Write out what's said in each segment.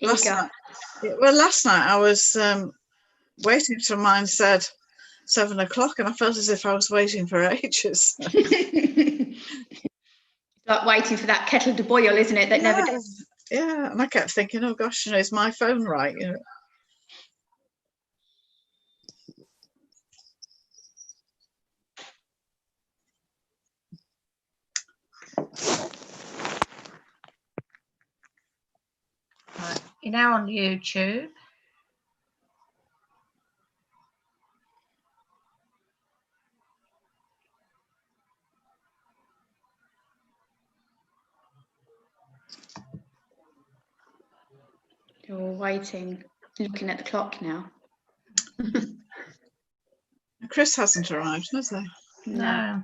Last night I was waiting till mine said 7 o'clock, and I felt as if I was waiting for ages. Like waiting for that kettle to boil, isn't it? That never does. Yeah, and I kept thinking, oh gosh, is my phone right? Right, you're now on YouTube. You're all waiting, looking at the clock now. Chris hasn't arrived, has he? No.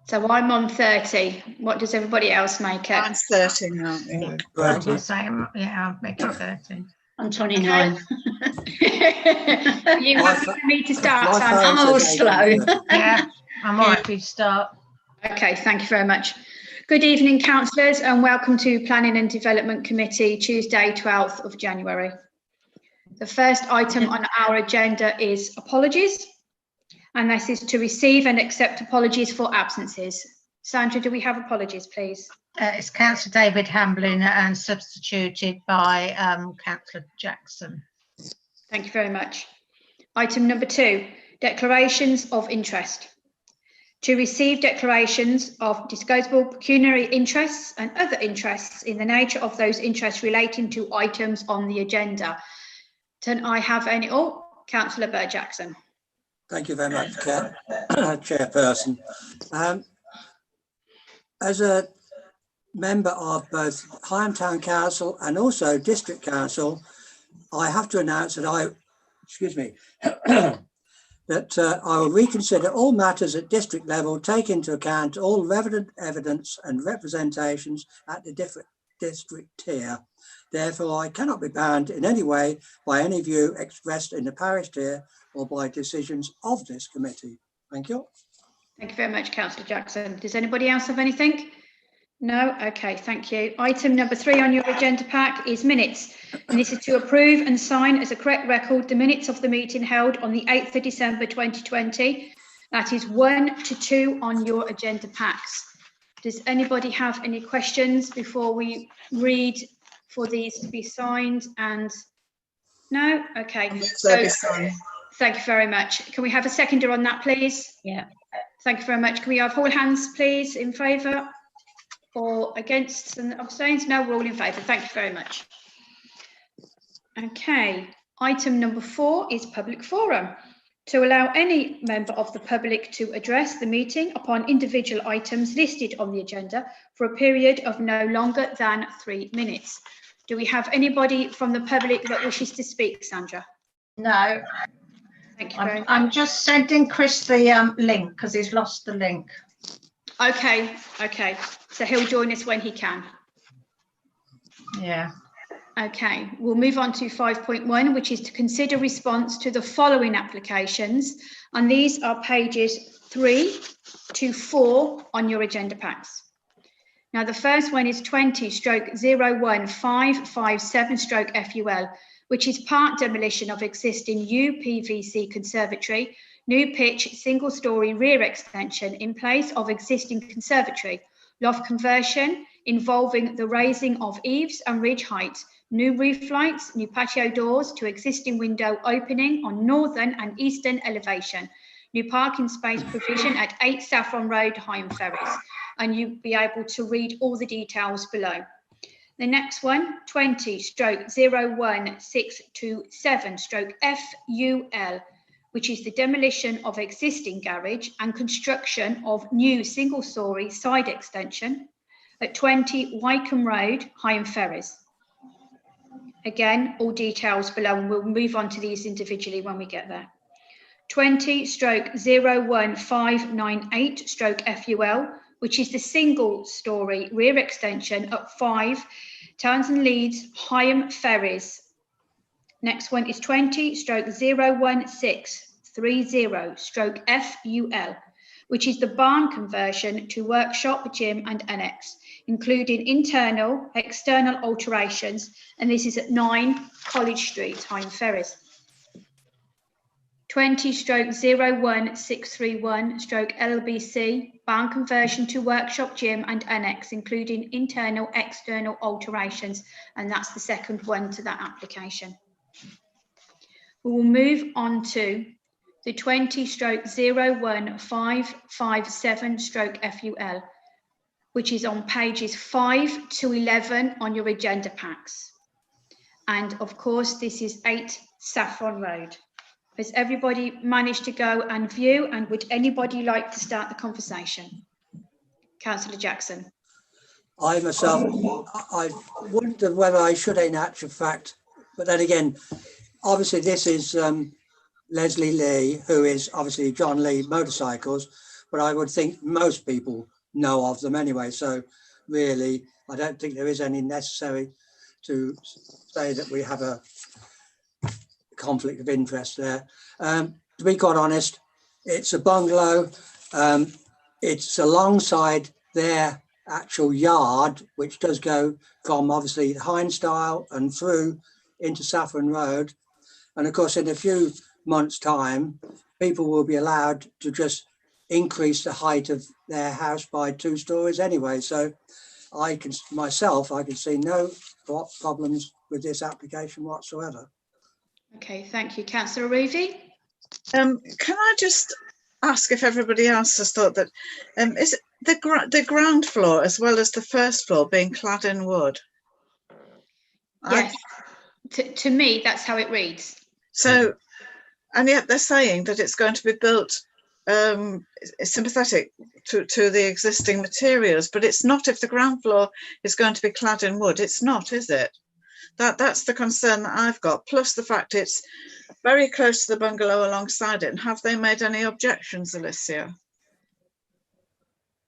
So I'm on 30. What does everybody else make it? I'm 30 now. Yeah. I'm the same. Yeah, I'll make it 30. I'm 29. You happy for me to start, Sam? I'm all slow. Yeah, I'm all right for you to start. Okay, thank you very much. Good evening, councillors, and welcome to Planning and Development Committee, Tuesday, 12th of January. The first item on our agenda is apologies, and this is to receive and accept apologies for absences. Sandra, do we have apologies, please? It's Councillor David Hamblin and substituted by Councillor Jackson. Thank you very much. Item number 2, declarations of interest. To receive declarations of disposable pecuniary interests and other interests in the nature of those interests relating to items on the agenda. Can I have any? Oh, Councillor Bird-Jackson. Thank you very much, Chairperson. As a member of both Higham Town Council and also District Council, I have to announce that I will reconsider all matters at district level, take into account all relevant evidence and representations at the different district tier. Therefore, I cannot be bound in any way by any view expressed in the parish tier or by decisions of this committee. Thank you. Thank you very much, Councillor Jackson. Does anybody else have anything? No? Okay, thank you. Item number 3 on your agenda pack is minutes. And this is to approve and sign as a correct record the minutes of the meeting held on the 8th of December 2020. That is 1 to 2 on your agenda packs. Does anybody have any questions before we read for these to be signed? And no? Okay. So, thank you very much. Can we have a seconder on that, please? Yeah. Thank you very much. Can we have all hands, please, in favour? Or against and abstains? No, we're all in favour. Thank you very much. Okay, item number 4 is public forum. To allow any member of the public to address the meeting upon individual items listed on the agenda for a period of no longer than 3 minutes. Do we have anybody from the public that wishes to speak, Sandra? No. Thank you very much. I'm just sending Chris the link because he's lost the link. Okay, okay. So he'll join us when he can. Yeah. Okay, we'll move on to 5.1, which is to consider response to the following applications. And these are pages 3 to 4 on your agenda packs. Now, the first one is 20/01557/FUL, which is part demolition of existing UPVC conservatory, new pitch, single-storey rear extension in place of existing conservatory, loft conversion involving the raising of eaves and ridge height, new roof lights, new patio doors to existing window opening on northern and eastern elevation, new parking space provision at 8 Saffron Road, Higham Ferries. And you'll be able to read all the details below. The next one, 20/01627/FUL, which is the demolition of existing garage and construction of new single-storey side extension at 20 Wycombe Road, Higham Ferries. Again, all details below, and we'll move on to these individually when we get there. 20/01598/FUL, which is the single-storey rear extension at 5 Townsend Leeds, Higham Ferries. Next one is 20/01630/FUL, which is the barn conversion to workshop, gym and annex including internal, external alterations, and this is at 9 College Street, Hyam Ferries. 20/01631/LBC, barn conversion to workshop, gym and annex, including internal, external alterations, and that's the second one to that application. We will move on to the 20/01557/FUL, which is on pages 5 to 11 on your agenda packs. And of course, this is 8 Saffron Road. Has everybody managed to go and view, and would anybody like to start the conversation? Councillor Jackson. I myself, I wondered whether I should in actual fact, but then again, obviously this is Leslie Lee, who is obviously John Lee Motorcycles, but I would think most people know of them anyway. So really, I don't think there is any necessary to say that we have a conflict of interest there. To be quite honest, it's a bungalow. It's alongside their actual yard, which does go from obviously Hindstyle and through into Saffron Road. And of course, in a few months' time, people will be allowed to just increase the height of their house by 2 stories anyway. So I can see no problems with this application whatsoever. Okay, thank you. Councillor Ruvi? Can I just ask if everybody else has thought that, is it the ground floor as well as the first floor being clad in wood? Yes, to me, that's how it reads. So, and yet they're saying that it's going to be built sympathetic to the existing materials, but it's not if the ground floor is going to be clad in wood. It's not, is it? That's the concern that I've got, plus the fact it's very close to the bungalow alongside it. And have they made any objections, Alicia?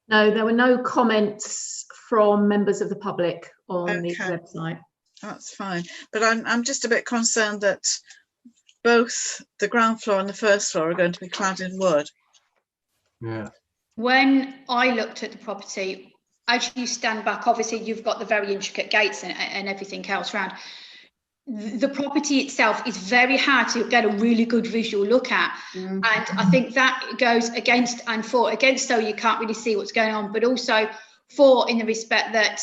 No, there were no comments from members of the public on the website. That's fine, but I'm just a bit concerned that both the ground floor and the first floor are going to be clad in wood. Yeah. When I looked at the property, as you stand back, obviously you've got the very intricate gates and everything else around. The property itself is very hard to get a really good visual look at. And I think that goes against and for. Against, so you can't really see what's going on, but also for in the respect that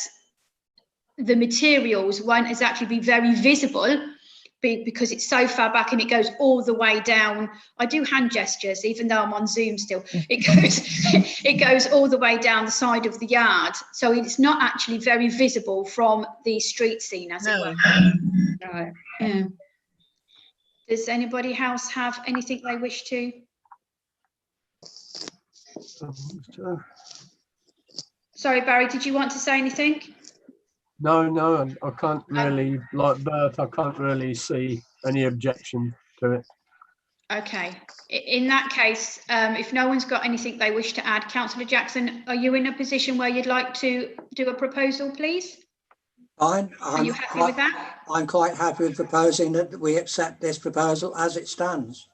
the materials won't actually be very visible because it's so far back and it goes all the way down. I do hand gestures, even though I'm on Zoom still. It goes all the way down the side of the yard. So it's not actually very visible from the street scene, as it were. Right. Yeah. Does anybody else have anything they wish to? Sorry, Barry, did you want to say anything? No, I can't really, like Bert, I can't really see any objection to it. Okay, in that case, if no one's got anything they wish to add, Councillor Jackson, are you in a position where you'd like to do a proposal, please? Fine. Are you happy with that? I'm quite happy with proposing that we accept this proposal as it stands.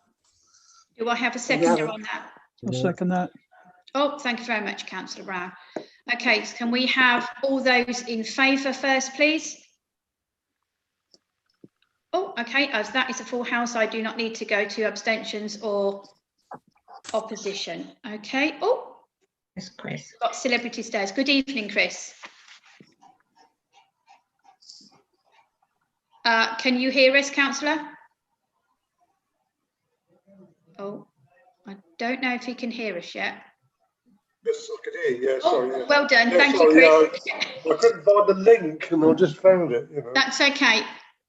Do I have a seconder on that? I'll second that. Oh, thank you very much, Councillor Brown. Okay, so can we have all those in favour first, please? Oh, okay, as that is a full house, I do not need to go to abstentions or opposition. Okay, oh, Yes, Chris. got celebrity stares. Good evening, Chris. Can you hear us, Councillor? Oh, I don't know if he can hear us yet. Yes, I can hear you. Yeah, Oh, sorry. Yeah. well done. Yeah, Thank sorry, you, Chris. I couldn't find the link and I just found it. You know. That's okay.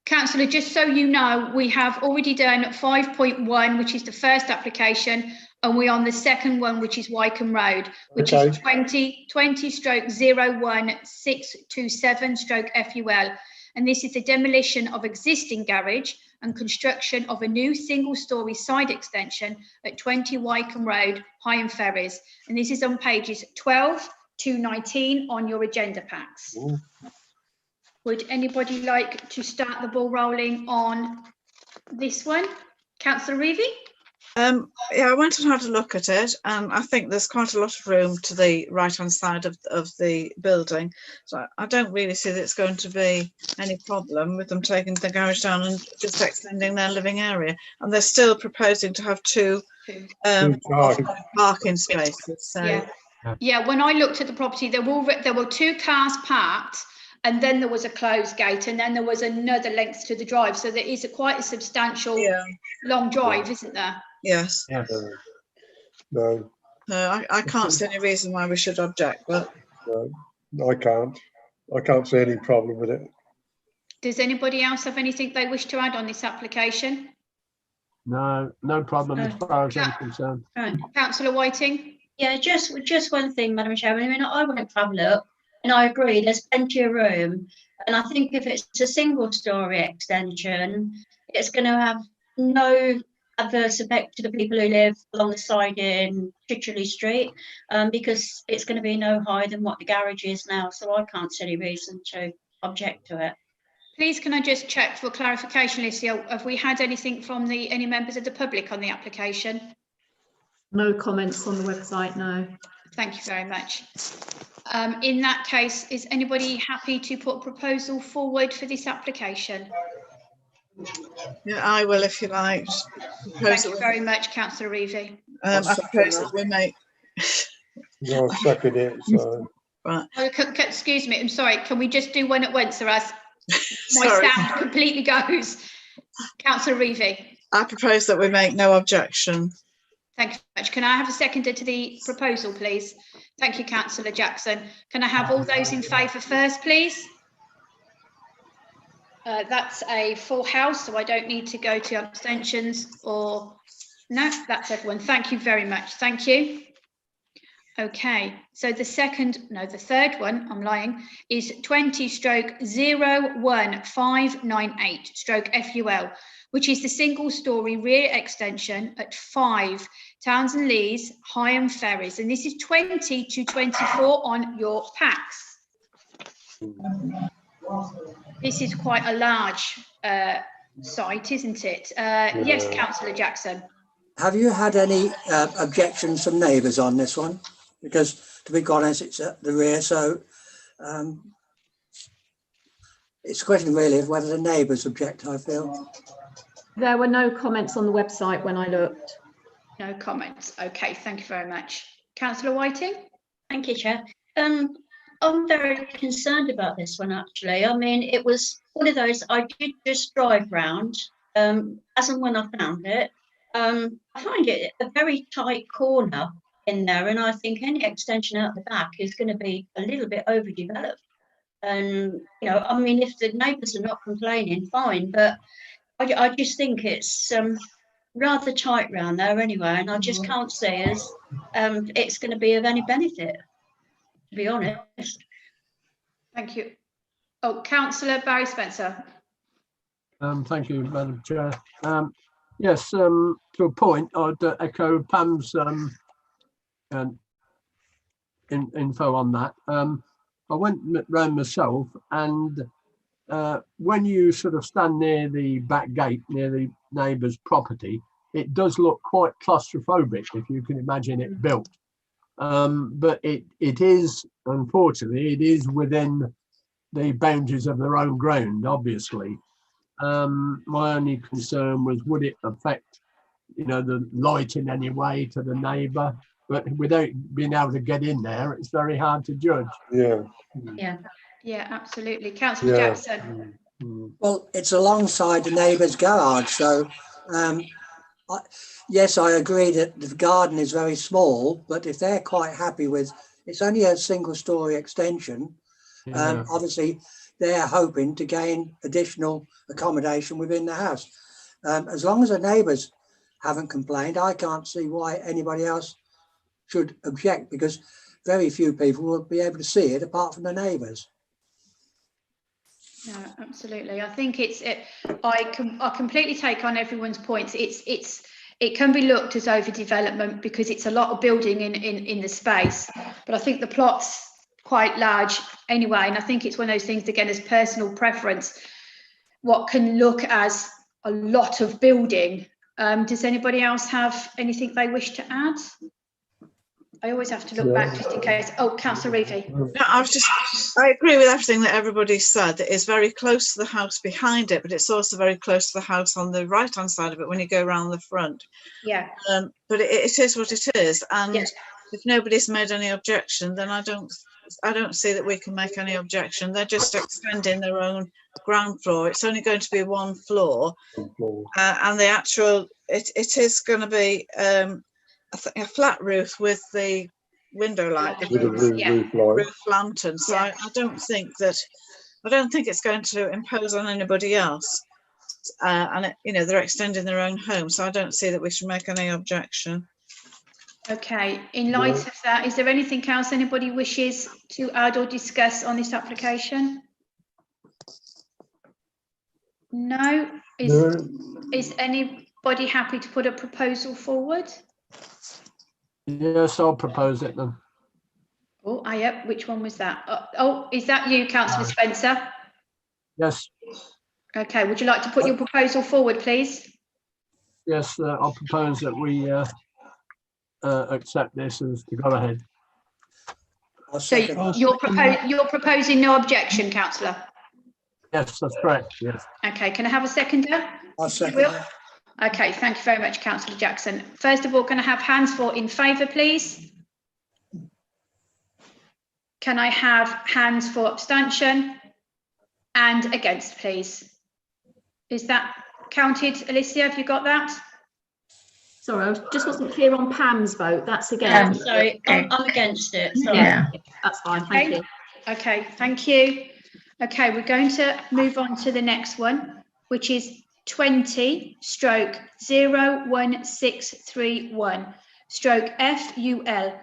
Councillor, just so you know, we have already done 5.1, which is the first application, and we're on the second one, which is Wycombe Road, which is 20/01627/FUL. And this is the demolition of existing garage and construction of a new single-storey side extension at 20 Wycombe Road, Hyam Ferries. And this is on pages 12 to 19 on your agenda packs. Ooh. Would anybody like to start the ball rolling on this one? Councillor Reevy? Yeah, I went and had a look at it, and I think there's quite a lot of room to the right-hand side of the building. So I don't really see that it's going to be any problem with them taking the garage down and just extending their living area. And they're still proposing to have two parking spaces. So Yeah. When I looked at the property, there were 2 cars parked, and then there was a closed gate, and then there was another length to the drive. So there is quite a substantial long drive, isn't there? Yes. No, I can't see any reason why we should object, but no, I can't see any problem with it. Does anybody else have anything they wish to add on this application? No problem as far as I'm concerned. Right. Councillor Whiting? Yeah, just one thing, Madam Chairman. I mean, I went to have a look, and I agree, there's plenty of room. And I think if it's a single-storey extension, it's going to have no adverse effect to the people who live along the side in Chicheley Street, because it's going to be no higher than what the garage is now. So I can't see any reason to object to it. Please, can I just check for clarification, Lucia, have we had anything from any members of the public on the application? No comments on the website, no. Thank you very much. In that case, is anybody happy to put a proposal forward for this application? yeah, I will if you like. Thank you very much, Councillor Reevy. I propose that we make. No, I second it. So. Right. Oh, excuse me, I'm sorry. Can we just do one at once, or as my Sorry. sound completely goes? Councillor Reevy. I propose that we make no objection. Thank you very much. Can I have a seconder to the proposal, please? Thank you, Councillor Jackson. Can I have all those in favour first, please? That's a full house, so I don't need to go to abstentions or... No, that's everyone. Thank you very much. Thank you. Okay, so the third one, I'm lying, is 20/01598/FUL, which is the single-storey rear extension at 5 Townsend Lees, Higham Ferries, and this is 20 to 24 on your packs. This is quite a large site, isn't it? Yes, Councillor Jackson. Have you had any objections from neighbours on this one? Because to be honest, it's at the rear, so it's a question really of whether the neighbours object, I feel. There were no comments on the website when I looked. No comments. Okay, thank you very much. Councillor Whiting? Thank you, Chair. I'm very concerned about this one, actually. I mean, it was one of those, I did just drive round, as and when I found it. I find it a very tight corner in there, and I think any extension out the back is going to be a little bit overdeveloped. And, you know, I mean, if the neighbours are not complaining, fine, but I just think it's rather tight round there anyway, and I just can't see as it's going to be of any benefit, to be honest. Thank you. Oh, Councillor Barry Spencer. Thank you, Madam Chair. Yes, to a point, I'd echo Pam's info on that. I went round myself, and when you sort of stand near the back gate, near the neighbour's property, it does look quite claustrophobic, if you can imagine it built. But it is, unfortunately, it is within the boundaries of their own ground, obviously. My only concern was, would it affect, you know, the light in any way to the neighbour? But without being able to get in there, it's very hard to judge. Yeah. Yeah, absolutely. Councillor Jackson. Well, it's alongside the neighbour's garage, so yes, I agree that the garden is very small, but if they're quite happy with, it's only a single-storey extension, obviously they're hoping to gain additional accommodation within the house. As long as the neighbours haven't complained, I can't see why anybody else should object, because very few people will be able to see it apart from the neighbours. No, absolutely. I think I completely take on everyone's points. It can be looked as overdevelopment because it's a lot of building in the space, but I think the plot's quite large anyway, and I think it's one of those things, again, as personal preference. What can look as a lot of building Does anybody else have anything they wish to add? I always have to look back just in case. Oh, Councillor Reevy. No, I agree with everything that everybody said. It is very close to the house behind it, but it's also very close to the house on the right hand side of it when you go around the front. Yeah. But it is what it is, and Yes. if nobody's made any objection, then I don't see that we can make any objection. They're just extending their own ground floor. It's only going to be one floor, and the actual it is going to be a flat roof with the window light, With a roof light. roof lantern. So I don't think it's going to impose on anybody else. And they're extending their own home, so I don't see that we should make any objection. Okay, in light of that, is there anything else anybody wishes to add or discuss on this application? No? Is anybody happy to put a proposal forward? Yes, I'll propose it then. Oh, yep, which one was that? Oh, is that you, Councillor Spencer? Yes, Okay, would you like to put your proposal forward, please? yes, I'll propose that we accept this as to go ahead. So you're proposing no objection, Councillor? Yes, that's correct. Yes. Okay, can I have a seconder? I'll second Will? that. Okay, thank you very much, Councillor Jackson. First of all, can I have hands for in favour, please? Can I have hands for abstention and against, please? Is that counted, Alicia? Have you got that? Sorry, I just wasn't clear on Pam's vote. That's against. Sorry, I'm against it. Sorry. Yeah. That's fine. Thank you. Okay, thank you. Okay, we're going to move on to the next one, which is 20/01631/FUL,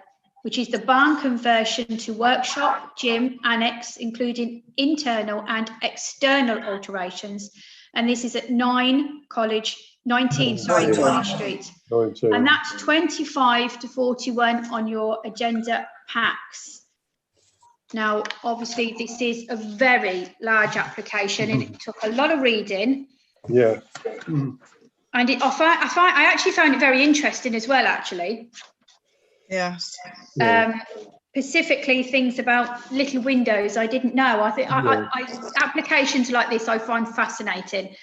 which is the barn conversion to workshop, gym, annex, including internal and external alterations. And this is at 19 College Street. 19. And that's 25 to 41 on your agenda packs. Now, obviously, this is a very large application and it took a lot of reading. Yeah. And I actually found it very interesting as well, actually. Yes. Specifically, things about little windows I didn't know. I think applications like this I find fascinating.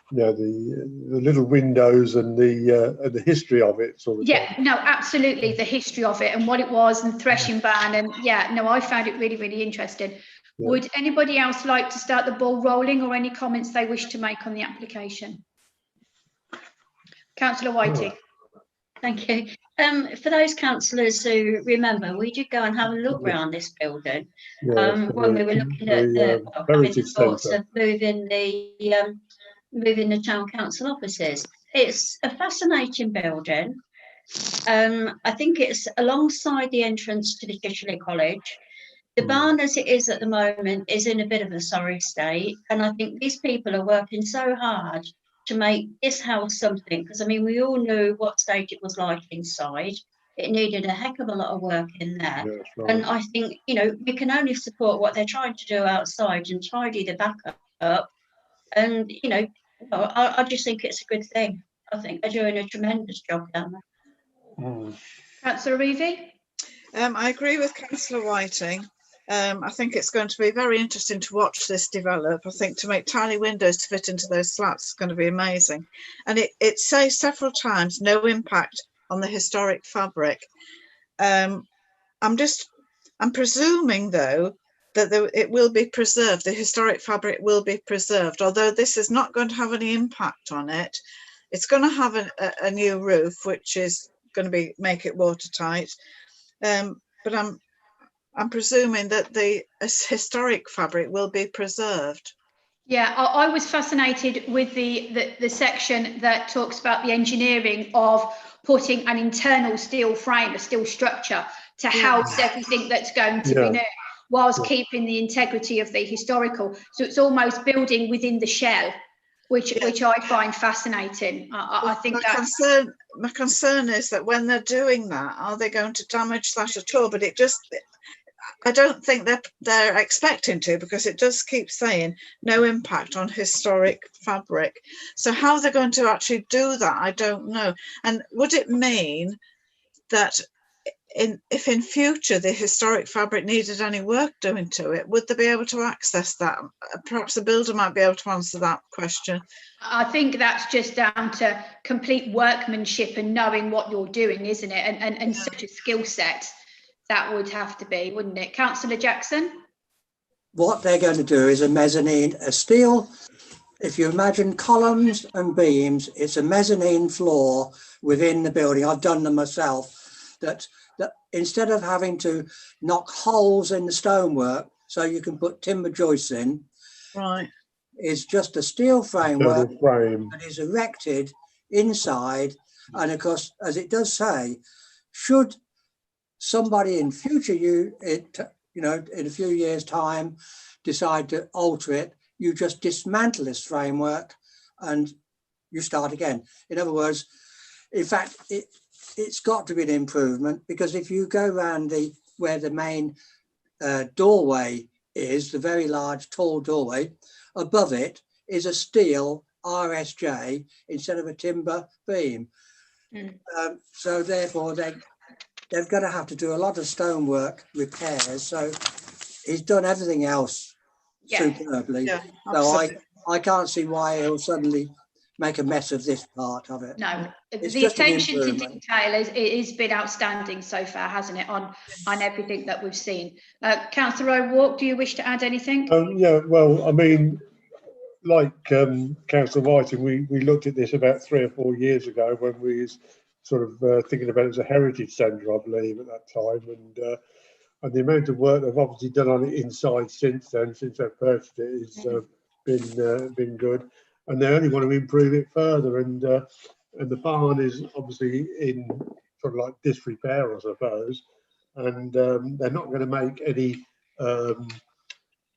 The little windows and the history of it sort of. Yeah, no, absolutely, the history of it and what it was and threshing barn, and I found it really, really interesting. Yeah. Would anybody else like to start the ball rolling or any comments they wish to make on the application? Councillor Whiting. Thank you. For those councillors who remember, we did go and have a look around this building when we were looking at the thoughts of moving the town council offices. It's a fascinating building. I think it's alongside the entrance to the Fishley College. The barn as it is at the moment is in a bit of a sorry state, and I think these people are working so hard to make this house something, because I mean we all knew what state it was like inside. It needed a heck of a lot of work in there. Yeah, right. And I think, we can only support what they're trying to do outside and tidy the back up. And, I just think it's a good thing. I think they're doing a tremendous job down there. Councillor Reevy? I agree with Councillor Whiting. I think it's going to be very interesting to watch this develop. I think to make tiny windows to fit into those slats is going to be amazing. And it says several times, no impact on the historic fabric. I'm presuming though that it will be preserved. The historic fabric will be preserved, although this is not going to have any impact on it. It's going to have a new roof, which is going to make it watertight. But I'm presuming that the historic fabric will be preserved. Yeah, I was fascinated with the section that talks about the engineering of putting an internal steel frame, a steel structure to house everything that's going to be new, whilst keeping the integrity of the historical. So it's almost building within the shell, which I find fascinating. I think my concern is that when they're doing that, are they going to damage that at all? But I don't think they're expecting to, because it does keep saying no impact on historic fabric. So how they're going to actually do that, I don't know. And would it mean that if in future the historic fabric needed any work doing to it, would they be able to access that? Perhaps the builder might be able to answer that question. I think that's just down to complete workmanship and knowing what you're doing, isn't it? And such a skill set that would have to be, wouldn't it? Councillor Jackson? What they're going to do is a mezzanine, a steel. If you imagine columns and beams, it's a mezzanine floor within the building. I've done them myself. That instead of having to knock holes in the stonework so you can put timber joists in, Right, is just a steel framework that is erected inside. And of course, as it does say, should somebody in future in a few years' time decide to alter it, you just dismantle this framework and you start again. In other words, in fact, it's got to be an improvement, because if you go around where the main doorway is, the very large tall doorway, above it is a steel RSJ instead of a timber beam. So therefore they're going to have to do a lot of stonework repairs. So he's done everything else superbly. Yeah, so I can't see why he'll suddenly make a mess of this part of it. No, the attention to detail has been outstanding so far, hasn't it, on everything that we've seen. Councillor O'Rourke, do you wish to add anything? Yeah, well, I mean, like Councillor Whiting, we looked at this about 3 or 4 years ago when we was sort of thinking about it as a heritage centre, I believe, at that time, and the amount of work they've obviously done on it inside since then, since they've purchased it, has been good, and they only want to improve it further. And the barn is obviously in sort of like disrepair, I suppose, and they're not going to make any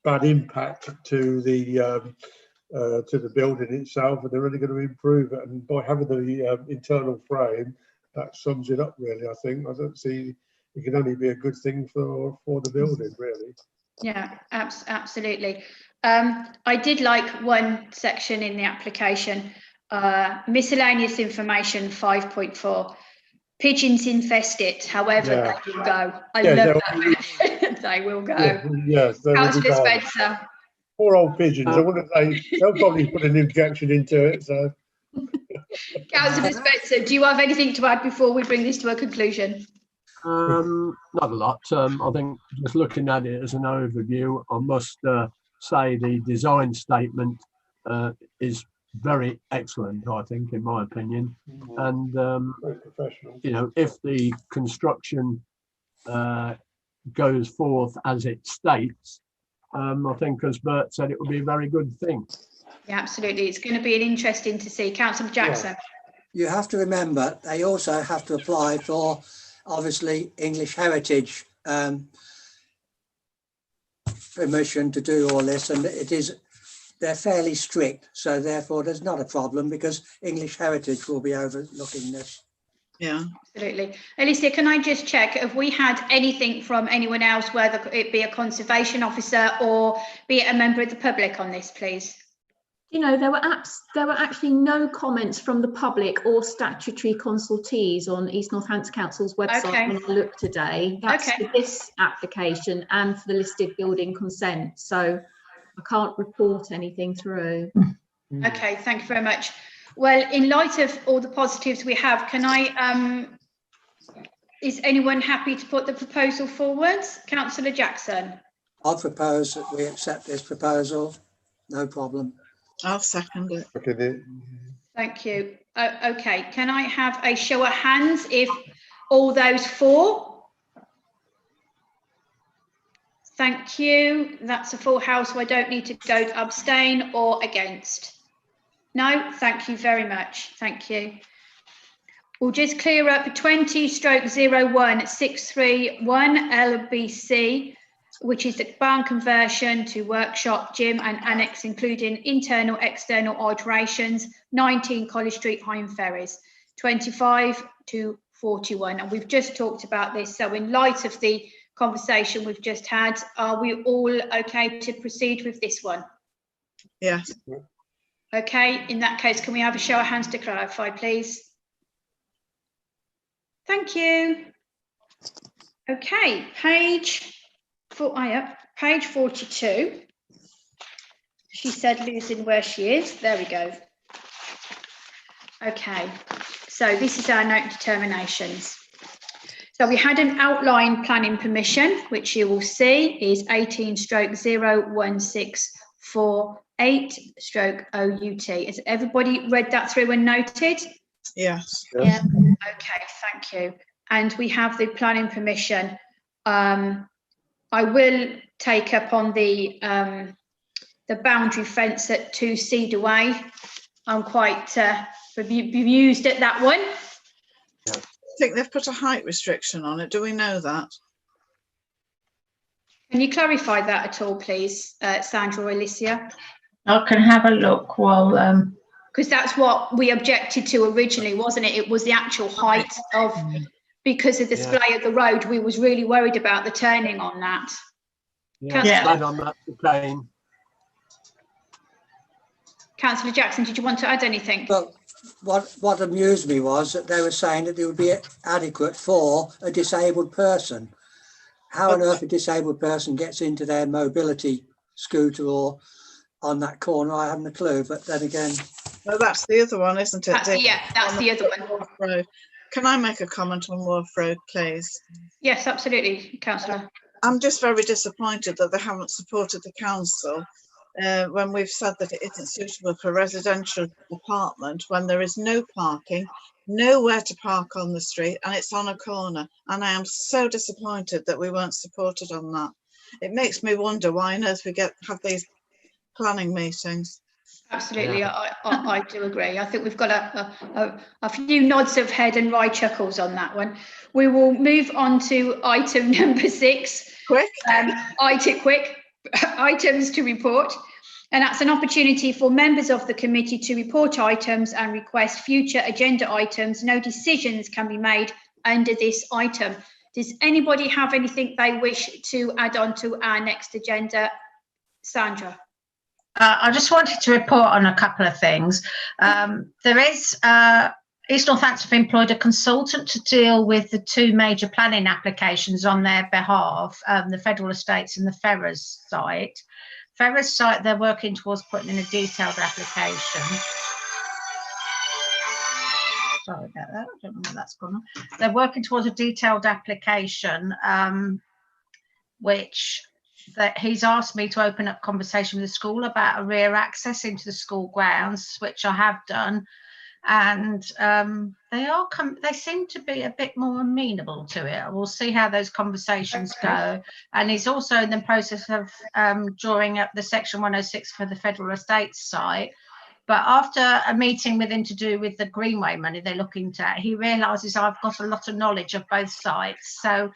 bad impact to the building itself, and they're only going to improve it. And by having the internal frame, that sums it up, really. I think I don't see it can only be a good thing for the building, really. Yeah, absolutely. I did like one section in the application, miscellaneous information 5.4. Pigeons infest it, however they will go. I love that. They will go. Yes, Councillor Spencer. Poor old pigeons. They'll probably put an injection into it. So, Councillor Spencer, do you have anything to add before we bring this to a conclusion? Not a lot. I think just looking at it as an overview, I must say the design statement is very excellent, I think, in my opinion. And if the construction goes forth as it states, I think, as Bert said, it would be a very good thing. Yeah, absolutely. It's going to be interesting to see. Councillor Jackson. You have to remember, they also have to apply for, obviously, English heritage permission to do all this, and they're fairly strict, so therefore there's not a problem, because English heritage will be overlooking this. Yeah, absolutely. Alicia, can I just check, have we had anything from anyone else, whether it be a conservation officer or be it a member of the public on this, please? You know, there were actually no comments from the public or statutory consultees on East Northampton Council's website when I looked today. That's for this application and for the listed building consent. So I can't report anything through. Okay, thank you very much. Well, in light of all the positives we have, can I, is anyone happy to put the proposal forward? Councillor Jackson. I propose that we accept this proposal. No problem. I'll second it. Thank you. Okay, can I have a show of hands if all those for? Thank you. That's a full house, so I don't need to go to abstain or against. No, thank you very much. Thank you. We'll just clear up 20/01631 LBC, which is the barn conversion to workshop, gym and annex, including internal, external alterations, 19 College Street, Hyme Ferries, 25 to 41. And we've just talked about this. So in light of the conversation we've just had, are we all okay to proceed with this one? Yes. Okay, in that case, can we have a show of hands to clarify, please? Thank you. Okay, page 42. She said losing where she is. There we go. Okay, so this is our note determinations. So we had an outline planning permission, which you will see is 18/01648/OUT. Has everybody read that through and noted? Yes. Yeah. Okay, thank you. And we have the planning permission. I will take up on the boundary fence at 2 Cedar Way. I'm quite bemused at that one. I think they've put a height restriction on it. Do we know that? Can you clarify that at all, please, Sandra or Alicia? I can have a look while. Because that's what we objected to originally, wasn't it? It was the actual height of, because of the display of the road, we was really worried about the turning on that. Yeah, on that again. Councillor Jackson, did you want to add anything? Well, what amused me was that they were saying that it would be adequate for a disabled person. How on earth a disabled person gets into their mobility scooter or on that corner, I haven't a clue. But then again, no, that's the other one, isn't it? That's the other one. Road. Can I make a comment on Wharf Road, please? Yes, absolutely, Councillor. I'm just very disappointed that they haven't supported the council when we've said that it isn't suitable for a residential apartment, when there is no parking, nowhere to park on the street, and it's on a corner. And I am so disappointed that we weren't supported on that. It makes me wonder why on earth we have these planning meetings. Absolutely, yeah. I do agree. I think we've got a few nods of head and wry chuckles on that one. We will move on to item number 6. Quick. Items to report. And that's an opportunity for members of the committee to report items and request future agenda items. No decisions can be made under this item. Does anybody have anything they wish to add on to our next agenda? Sandra. I just wanted to report on a couple of things. There is East Northampton have employed a consultant to deal with the 2 major planning applications on their behalf, the Federal Estates and the Ferrers site. Ferrers site, they're working towards putting in a detailed application. Sorry about that, I don't know where that's gone on. They're working towards a detailed application, which that he's asked me to open up conversation with the school about a rear access into the school grounds, which I have done, and they seem to be a bit more amenable to it. We'll see how those conversations go. And he's also in the process of drawing up the section 106 for the Federal Estates site. But after a meeting with him to do with the Greenway money they're looking at, he realises I've got a lot of knowledge of both sites. So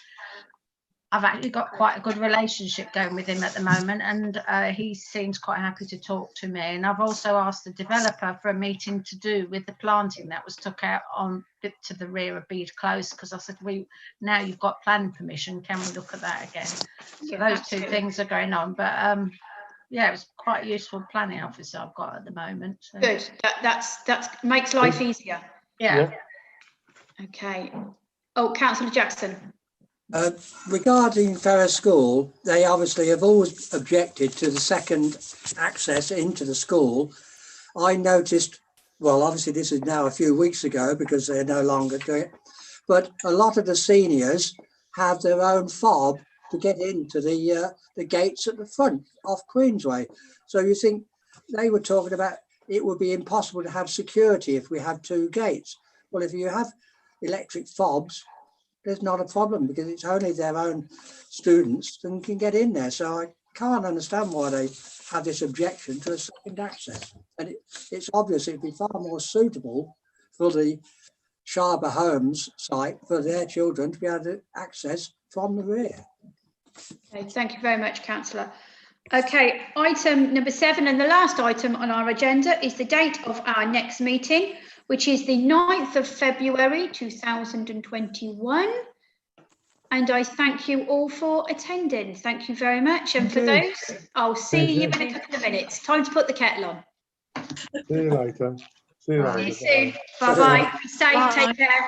I've actually got quite a good relationship going with him at the moment, and he seems quite happy to talk to me. And I've also asked the developer for a meeting to do with the planting that was took out on to the rear of Bede Close, because I said, now you've got planning permission, can we look at that again? So those absolutely. 2 things are going on, but yeah, it's quite a useful planning officer I've got at the moment. So. Good, that makes life easier. Yeah. Okay. Oh, Councillor Jackson. Regarding Ferrers School, they obviously have always objected to the second access into the school. I noticed, well, obviously this is now a few weeks ago because they're no longer doing it, but a lot of the seniors have their own fob to get into the gates at the front off Queensway. So you think they were talking about it would be impossible to have security if we had 2 gates. Well, if you have electric fobs, there's not a problem because it's only their own students that can get in there. So I can't understand why they have this objection to a second access. And it's obvious it'd be far more suitable for the Sharber Homes site for their children to be able to access from the rear. Okay, thank you very much, Councillor. Okay, item number 7 and the last item on our agenda is the date of our next meeting, which is the 9th of February 2021. And I thank you all for attending. Thank you very much. And for Thank those, I'll see you in a couple of minutes. Time to put the kettle on. See you later. See you later. See you soon. Bye-bye. Be safe. Bye. Take care.